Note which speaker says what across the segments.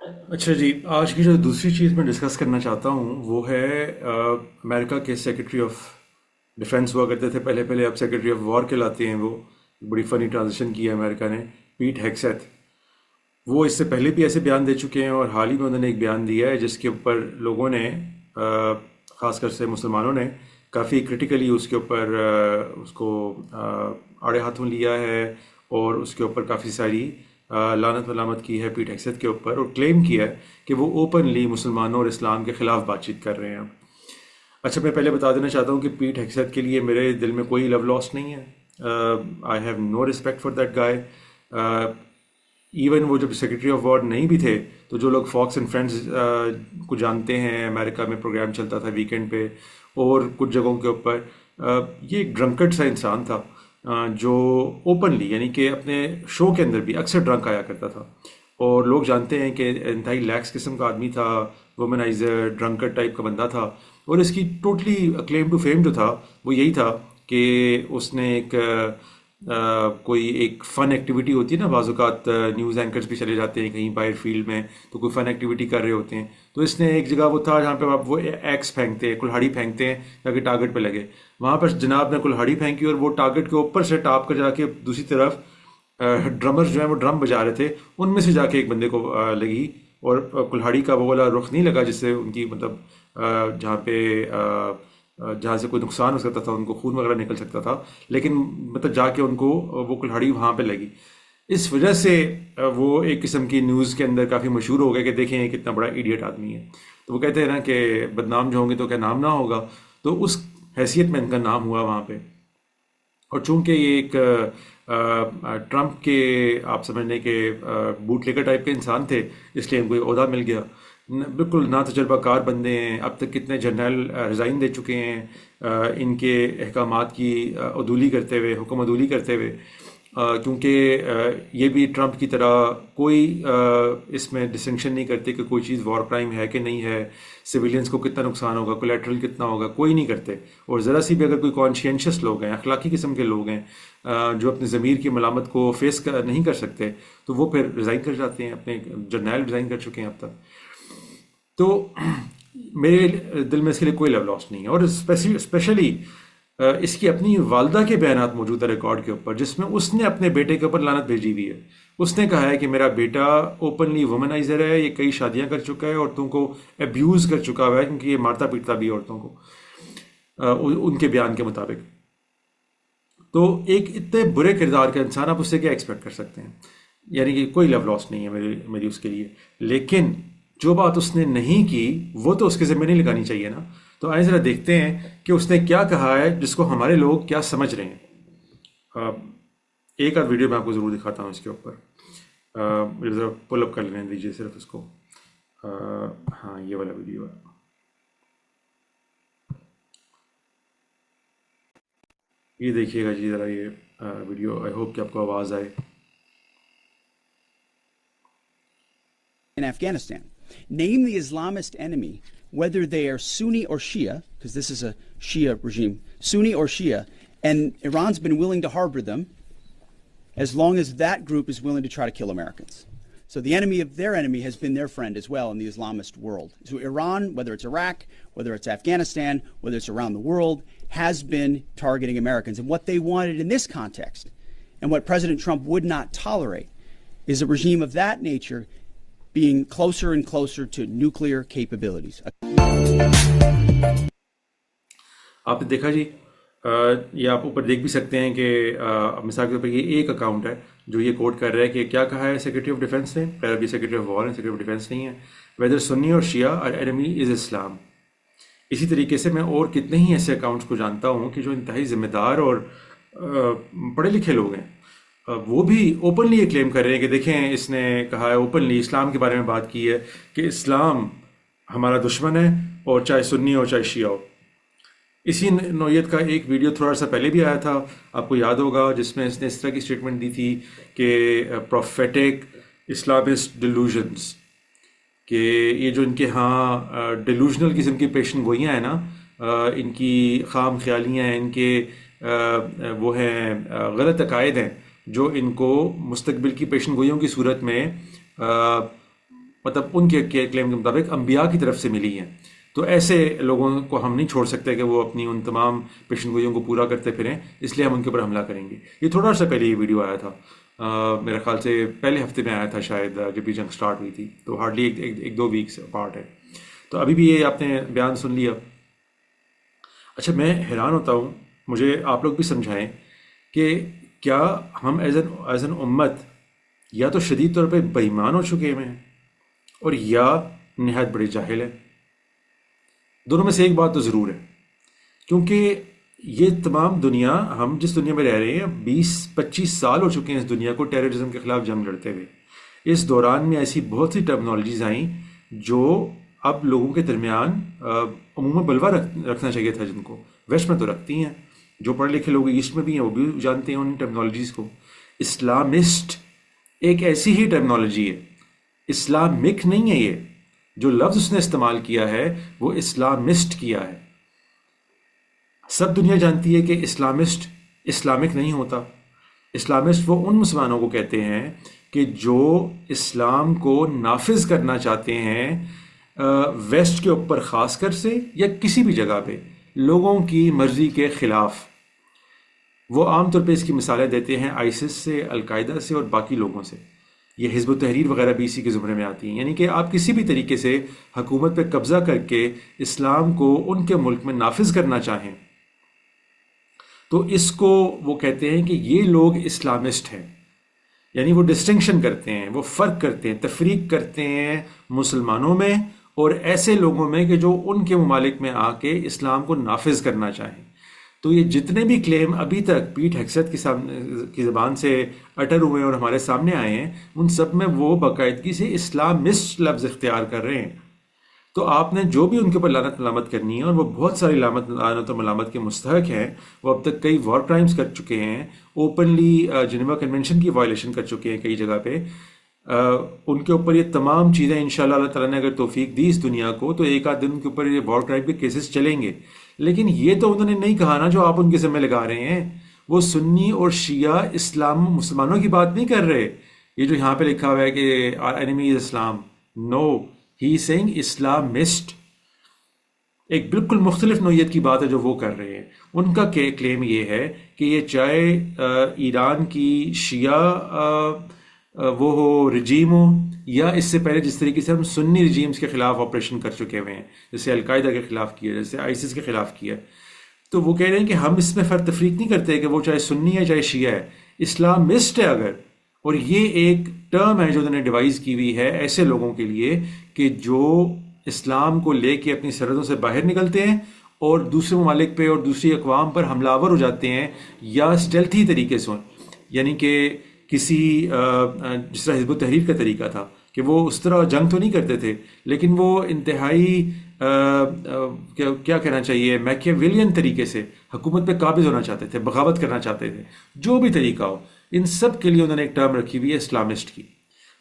Speaker 1: اچھا جی، آج کی جو دوسری چیز میں ڈسکس کرنا چاہتا ہوں وہ ہے امریکہ کے سیکرٹری آف ڈیفنس ہوا کرتے تھے پہلے پہلے، اب سیکرٹری آف وار کہلاتے ہیں وہ. بڑی فنی ٹرانزیشن کی ہے امریکہ نے. پیٹ ہیگسیتھ، وہ اس سے پہلے بھی ایسے بیان دے چکے ہیں، اور حال ہی میں انہوں نے ایک بیان دیا ہے جس کے اوپر لوگوں نے خاص کر سے مسلمانوں نے کافی کرٹیکلی اس کے اوپر اس کو آڑے ہاتھوں لیا ہے، اور اس کے اوپر کافی ساری لعنت ملامت کی ہے پیٹ ہیگسیتھ کے اوپر، اور کلیم کیا ہے کہ وہ اوپنلی مسلمانوں اور اسلام کے خلاف بات چیت کر رہے ہیں. اچھا، میں پہلے بتا دینا چاہتا ہوں کہ پیٹ ہیگسیتھ کے لیے میرے دل میں کوئی لو لاس نہیں ہے. I have no respect for that guy. Even وہ جب سیکرٹری آف وار نہیں بھی تھے تو جو لوگ فاکس اینڈ فرینڈز کو جانتے ہیں، امریکہ میں پروگرام چلتا تھا ویکینڈ پہ اور کچھ جگہوں کے اوپر، یہ ایک ڈرنکٹ سا انسان تھا جو اوپنلی، یعنی کہ اپنے شو کے اندر بھی اکثر ڈرنک آیا کرتا تھا، اور لوگ جانتے ہیں کہ انتہائی لیکس قسم کا آدمی تھا، وومنائزر ڈرنکر ٹائپ کا بندہ تھا. اور اس کی ٹوٹلی کلیم ٹو فیم جو تھا وہ یہی تھا کہ اس نے ایک کوئی ایک فن ایکٹیویٹی ہوتی ہے نا، بعض اوقات نیوز اینکرز بھی چلے جاتے ہیں کہیں باہر فیلڈ میں تو کوئی فن ایکٹیویٹی کر رہے ہوتے ہیں، تو اس نے ایک جگہ وہ تھا جہاں پہ آپ وہ ایکس پھینکتے ہیں، کلہاڑی پھینکتے ہیں تاکہ ٹارگٹ پہ لگے. وہاں پر جناب نے کلہاڑی پھینکی اور وہ ٹارگٹ کے اوپر سے ٹاپ کر جا کے دوسری طرف ڈرمرز جو ہیں وہ ڈرم بجا رہے تھے، ان میں سے جا کے ایک بندے کو لگی، اور کلہاڑی کا وہ والا رخ نہیں لگا جس سے ان کی مطلب جہاں پہ جہاں سے کوئی نقصان ہو سکتا تھا، ان کو خون وغیرہ نکل سکتا تھا، لیکن مطلب جا کے ان کو وہ کلہاڑی وہاں پہ لگی. اس وجہ سے وہ ایک قسم کی نیوز کے اندر کافی مشہور ہو گئے کہ دیکھیں یہ کتنا بڑا ایڈیٹ آدمی ہے. تو وہ کہتے ہیں نا کہ بدنام جو ہوں گے تو کیا نام نہ ہوگا، تو اس حیثیت میں ان کا نام ہوا وہاں پہ. اور چونکہ یہ ایک ٹرمپ کے آپ سمجھ لیں کہ بوٹ لیگر ٹائپ کے انسان تھے، اس لیے ان کو یہ عہدہ مل گیا. بالکل نا تجربہ کار بندے ہیں، اب تک کتنے جنرل ریزائن دے چکے ہیں ان کے احکامات کی عدولی کرتے ہوئے، حکم عدولی کرتے ہوئے. کیونکہ یہ بھی ٹرمپ کی طرح کوئی اس میں ڈسٹنکشن نہیں کرتے کہ کوئی چیز وار کرائم ہے کہ نہیں ہے، سویلینز کو کتنا نقصان ہوگا، کولیٹرل کتنا ہوگا، کوئی نہیں کرتے. اور ذرا سی بھی اگر کوئی کانشینشیس لوگ ہیں، اخلاقی قسم کے لوگ ہیں جو اپنے ضمیر کی ملامت کو فیس نہیں کر سکتے، تو وہ پھر ریزائن کر جاتے ہیں. اپنے جرنیل ریزائن کر چکے ہیں اب تک. تو میرے دل میں اس کے لیے کوئی لو لاس نہیں ہے. اور اسپیشلی اس کی اپنی والدہ کے بیانات موجود ہے ریکارڈ کے اوپر، جس میں اس نے اپنے بیٹے کے اوپر لعنت بھیجی ہوئی ہے. اس نے کہا ہے کہ میرا بیٹا اوپنلی وومنائزر ہے، یہ کئی شادیاں کر چکا ہے، عورتوں کو ابیوز کر چکا ہوا ہے، کیونکہ یہ مارتا پیٹتا بھی ہے عورتوں کو ان کے بیان کے مطابق. تو ایک اتنے برے کردار کا انسان، آپ اس سے کیا ایکسپیکٹ کر سکتے ہیں؟ یعنی کہ کوئی لو لاس نہیں ہے میری اس کے لیے. لیکن جو بات اس نے نہیں کی وہ تو اس کے ذمہ نہیں لگانی چاہیے نا. تو آئے ذرا دیکھتے ہیں کہ اس نے کیا کہا ہے جس کو ہمارے لوگ کیا سمجھ رہے ہیں. آ، ایک آدھ ویڈیو میں آپ کو ضرور دکھاتا ہوں اس کے اوپر. مجھے ذرا پل اپ کر لینے دیجیے صرف اس کو. آ، ہاں، یہ والا ویڈیو ہے. یہ دیکھیے گا جی ذرا یہ ویڈیو. آئی ہوپ کہ آپ کو آواز آئے.
Speaker 2: In Afghanistan. Name the Islamist enemy, whether they are Sunni or Shia, because this is a Shia regime, Sunni or Shia, and Iran's been willing to harbor them as long as that group is willing to try to kill Americans. So the enemy of their enemy has been their friend as well in the Islamist world. So Iran, whether it's Iraq, whether it's Afghanistan, whether it's around the world, has been targeting Americans. And what they wanted in this context, and what President Trump would not tolerate, is a regime of that nature being closer and closer to nuclear capabilities.
Speaker 1: آپ نے دیکھا جی. یہ آپ اوپر دیکھ بھی سکتے ہیں کہ مثال کے طور پر یہ ایک اکاؤنٹ ہے جو یہ کوٹ کر رہا ہے کہ کیا کہا ہے سیکرٹری آف ڈیفینس نے. پہلے بھی سیکرٹری آف وار ہے، سیکرٹری آف ڈیفینس نہیں ہے. ویدر سنی اور شیعہ اور اینمی از اسلام. اسی طریقے سے میں اور کتنے ہی ایسے اکاؤنٹس کو جانتا ہوں کہ جو انتہائی ذمہ دار اور پڑھے لکھے لوگ ہیں، وہ بھی اوپنلی یہ کلیم کر رہے ہیں کہ دیکھیں اس نے کہا ہے اوپنلی، اسلام کے بارے میں بات کی ہے کہ اسلام ہمارا دشمن ہے، اور چاہے سنی ہو چاہے شیعہ ہو. اسی نوعیت کا ایک ویڈیو تھوڑا سا پہلے بھی آیا تھا، آپ کو یاد ہوگا، جس میں اس نے اس طرح کی اسٹیٹمنٹ دی تھی کہ پروفیٹک اسلامسٹ ڈیلوژنس، کہ یہ جو ان کے ہاں ڈیلوژنل قسم کی پیشن گوئیاں ہیں نا، ان کی خام خیالیاں ہیں، ان کے وہ ہیں غلط عقائد ہیں جو ان کو مستقبل کی پیشن گوئیوں کی صورت میں مطلب ان کے کلیم کے مطابق انبیاء کی طرف سے ملی ہیں. تو ایسے لوگوں کو ہم نہیں چھوڑ سکتے کہ وہ اپنی ان تمام پیشن گوئیوں کو پورا کرتے پھریں، اس لیے ہم ان کے اوپر حملہ کریں گے. یہ تھوڑا سا پہلے یہ ویڈیو آیا تھا، میرے خیال سے پہلے ہفتے میں آیا تھا شاید، جب یہ جنگ سٹارٹ ہوئی تھی، تو ہارڈلی ایک دو ویکس پارٹ ہے. تو ابھی بھی یہ آپ نے بیان سن لیا. اچھا، میں حیران ہوتا ہوں، مجھے آپ لوگ بھی سمجھائیں کہ کیا ہم ایز این امت یا تو شدید طور پہ بے ایمان ہو چکے ہیں اور یا نہایت بڑے جاہل ہیں. دونوں میں سے ایک بات تو ضرور ہے، کیونکہ یہ تمام دنیا، ہم جس دنیا میں رہ رہے ہیں 20-25 سال ہو چکے ہیں اس دنیا کو ٹیررزم کے خلاف جنگ لڑتے ہوئے. اس دوران میں ایسی بہت سی ٹرمنالوجیز آئیں جو اب لوگوں کے درمیان عموماً بلوا رکھنا چاہیے تھا، جن کو ویسٹ میں تو رکھتی ہیں، جو پڑھے لکھے لوگ ایسٹ میں بھی ہیں وہ بھی جانتے ہیں ان ٹرمنالوجیز کو. اسلامسٹ ایک ایسی ہی ٹرمنالوجی ہے، اسلامک نہیں ہے. یہ جو لفظ اس نے استعمال کیا ہے وہ اسلامسٹ کیا ہے. سب دنیا جانتی ہے کہ اسلامسٹ اسلامک نہیں ہوتا. اسلامسٹ وہ ان مسلمانوں کو کہتے ہیں کہ جو اسلام کو نافذ کرنا چاہتے ہیں ویسٹ کے اوپر خاص کر سے یا کسی بھی جگہ پہ لوگوں کی مرضی کے خلاف. وہ عام طور پہ اس کی مثالیں دیتے ہیں آئیسس سے، القاعدہ سے اور باقی لوگوں سے. یہ حزب التحریر وغیرہ بھی اسی کے زمرے میں آتی ہیں. یعنی کہ آپ کسی بھی طریقے سے حکومت پہ قبضہ کر کے اسلام کو ان کے ملک میں نافذ کرنا چاہیں تو اس کو وہ کہتے ہیں کہ یہ لوگ اسلامسٹ ہیں. یعنی وہ ڈسٹنکشن کرتے ہیں، وہ فرق کرتے ہیں، تفریق کرتے ہیں مسلمانوں میں اور ایسے لوگوں میں کہ جو ان کے ممالک میں آ کے اسلام کو نافذ کرنا چاہیں. تو یہ جتنے بھی کلیم ابھی تک پیٹ ہیگسیت کی زبان سے اٹر ہوئے اور ہمارے سامنے آئے ہیں، ان سب میں وہ باقاعدگی سے اسلامسٹ لفظ اختیار کر رہے ہیں. تو آپ نے جو بھی ان کے اوپر لعنت ملامت کرنی ہے، اور وہ بہت ساری لعنت و ملامت کے مستحق ہیں، وہ اب تک کئی وار کرائمز کر چکے ہیں، اوپنلی جنیوا کنونشن کی وائلیشن کر چکے ہیں کئی جگہ پہ. ان کے اوپر یہ تمام چیزیں انشاءاللہ اللہ تعالیٰ نے اگر توفیق دی اس دنیا کو تو ایک آدھ دن ان کے اوپر یہ وار کرائم کے کیسز چلیں گے. لیکن یہ تو انہوں نے نہیں کہا نا جو آپ ان کے ذمہ لگا رہے ہیں. وہ سنی اور شیعہ اسلام مسلمانوں کی بات نہیں کر رہے. یہ جو یہاں پہ لکھا ہوا ہے کہ our enemy is Islam، no, he is saying Islamist. ایک بالکل مختلف نوعیت کی بات ہے جو وہ کر رہے ہیں. ان کا کلیم یہ ہے کہ یہ چاہے ایران کی شیعہ وہ ہو رجیم ہو، یا اس سے پہلے جس طریقے سے ہم سنی رجیمز کے خلاف آپریشن کر چکے ہوئے ہیں، جیسے القاعدہ کے خلاف کیا، جیسے آئیسس کے خلاف کیا، تو وہ کہہ رہے ہیں کہ ہم اس میں فرق تفریق نہیں کرتے کہ وہ چاہے سنی ہے چاہے شیعہ ہے، اسلامسٹ ہے اگر. اور یہ ایک ٹرم ہے جو انہوں نے ڈیوائز کی ہوئی ہے ایسے لوگوں کے لیے کہ جو اسلام کو لے کے اپنی سرحدوں سے باہر نکلتے ہیں اور دوسرے ممالک پہ اور دوسری اقوام پر حملہ آور ہو جاتے ہیں، یا اسٹیلتھی طریقے سے، یعنی کہ کسی جس طرح حزب التحریر کا طریقہ تھا کہ وہ اس طرح جنگ تو نہیں کرتے تھے، لیکن وہ انتہائی کیا کہنا چاہیے میکیاویلین طریقے سے حکومت پہ قابض ہونا چاہتے تھے، بغاوت کرنا چاہتے تھے. جو بھی طریقہ ہو، ان سب کے لیے انہوں نے ایک ٹرم رکھی ہوئی ہے اسلامسٹ کی.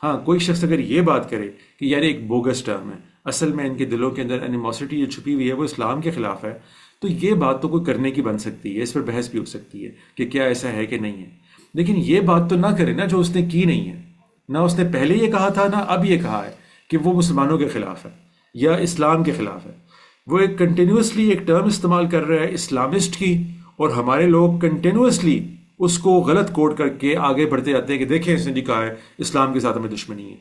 Speaker 1: ہاں، کوئی شخص اگر یہ بات کرے کہ یار ایک بوگس ٹرم ہے، اصل میں ان کے دلوں کے اندر اینیموسٹی جو چھپی ہوئی ہے وہ اسلام کے خلاف ہے، تو یہ بات تو کوئی کرنے کی بن سکتی ہے، اس پر بحث بھی ہو سکتی ہے کہ کیا ایسا ہے کہ نہیں ہے. لیکن یہ بات تو نہ کرے نا جو اس نے کی نہیں ہے. نہ اس نے پہلے یہ کہا تھا، نہ اب یہ کہا ہے کہ وہ مسلمانوں کے خلاف ہے یا اسلام کے خلاف ہے. وہ ایک کنٹینیوسلی ایک ٹرم استعمال کر رہا ہے اسلامسٹ کی، اور ہمارے لوگ کنٹینیوسلی اس کو غلط کوڈ کر کے آگے بڑھتے جاتے ہیں کہ دیکھیں اس نے کہا ہے اسلام کے ساتھ ہمیں دشمنی ہے.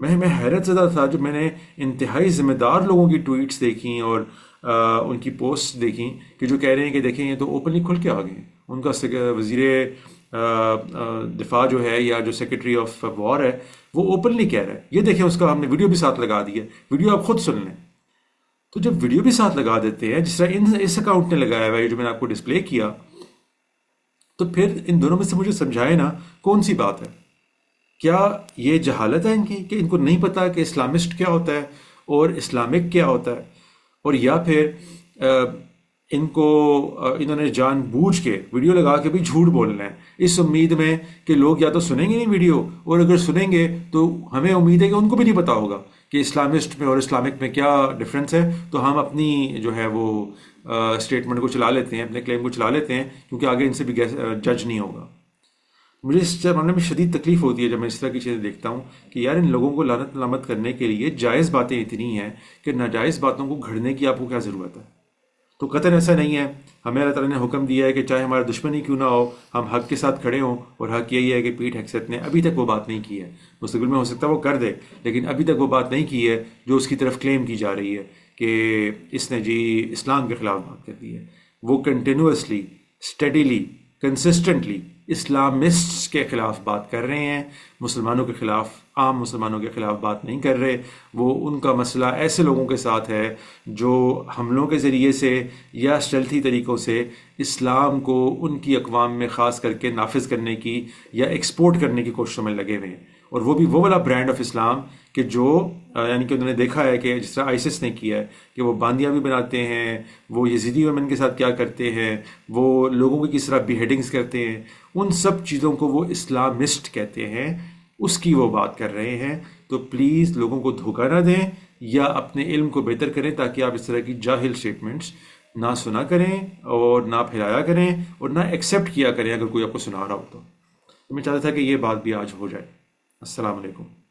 Speaker 1: میں حیرت زدہ تھا جب میں نے انتہائی ذمہ دار لوگوں کی ٹویٹس دیکھیں اور ان کی پوسٹ دیکھیں کہ جو کہہ رہے ہیں کہ دیکھیں یہ تو اوپنلی کھل کے آ گئے ہیں. ان کا وزیر دفاع جو ہے یا جو سیکرٹری آف وار ہے وہ اوپنلی کہہ رہا ہے. یہ دیکھیں اس کا ہم نے ویڈیو بھی ساتھ لگا دی ہے، ویڈیو آپ خود سن لیں. تو جب ویڈیو بھی ساتھ لگا دیتے ہیں جس طرح اس اکاؤنٹ نے لگایا ہوا ہے جو میں نے آپ کو ڈسپلے کیا، تو پھر ان دونوں میں سے مجھے سمجھائے نا کون سی بات ہے. کیا یہ جہالت ہے ان کی کہ ان کو نہیں پتا کہ اسلامسٹ کیا ہوتا ہے اور اسلامک کیا ہوتا ہے، اور یا پھر انہوں نے جان بوجھ کے ویڈیو لگا کے بھی جھوٹ بولنا ہے اس امید میں کہ لوگ یا تو سنیں گے نہیں ویڈیو، اور اگر سنیں گے تو ہمیں امید ہے کہ ان کو بھی نہیں پتا ہوگا کہ اسلامسٹ میں اور اسلامک میں کیا ڈفرینس ہے. تو ہم اپنی جو ہے وہ اسٹیٹمنٹ کو چلا لیتے ہیں، اپنے کلیم کو چلا لیتے ہیں، کیونکہ آگے ان سے بھی جج نہیں ہوگا. مجھے اس معاملے میں شدید تکلیف ہوتی ہے جب میں اس طرح کی چیزیں دیکھتا ہوں کہ یار ان لوگوں کو لعنت ملامت کرنے کے لیے جائز باتیں اتنی ہیں کہ ناجائز باتوں کو گھڑنے کی آپ کو کیا ضرورت ہے. تو قطعاً ایسا نہیں ہے. ہمیں اللہ تعالیٰ نے حکم دیا ہے کہ چاہے ہمارا دشمنی کیوں نہ ہو ہم حق کے ساتھ کھڑے ہوں, اور حق یہی ہے کہ پیٹھ حقیقت نے ابھی تک وہ بات نہیں کی ہے. مستقبل میں ہو سکتا ہے وہ کر دے, لیکن ابھی تک وہ بات نہیں کی ہے جو اس کی طرف کلیم کی جا رہی ہے کہ اس نے جی اسلام کے خلاف بات کر دی ہے. وہ کنٹینوسلی, اسٹڈیلی, کنسسٹنٹلی اسلامسٹس کے خلاف بات کر رہے ہیں, مسلمانوں کے خلاف, عام مسلمانوں کے خلاف بات نہیں کر رہے. وہ ان کا مسئلہ ایسے لوگوں کے ساتھ ہے جو حملوں کے ذریعے سے یا اسٹیلتھی طریقوں سے اسلام کو ان کی اقوام میں خاص کر کے نافذ کرنے کی یا ایکسپورٹ کرنے کی کوششوں میں لگے ہوئے ہیں. اور وہ بھی وہ والا برانڈ آف اسلام کہ جو یعنی کہ انہوں نے دیکھا ہے کہ جس طرح آئسس نے کیا ہے کہ وہ باندیاں بھی بناتے ہیں, وہ یزیدی ویمن کے ساتھ کیا کرتے ہیں, وہ لوگوں کی کس طرح بیہیڈنگز کرتے ہیں, ان سب چیزوں کو وہ اسلامسٹ کہتے ہیں, اس کی وہ بات کر رہے ہیں. تو پلیز لوگوں کو دھوکہ نہ دیں یا اپنے علم کو بہتر کریں تاکہ آپ اس طرح کی جاہل اسٹیٹمنٹس نہ سنا کریں اور نہ پھیلایا کریں اور نہ ایکسیپٹ کیا کریں اگر کوئی آپ کو سنا رہا ہو تو. میں چاہتا تھا کہ یہ بات بھی آج ہو جائے. السلام علیکم.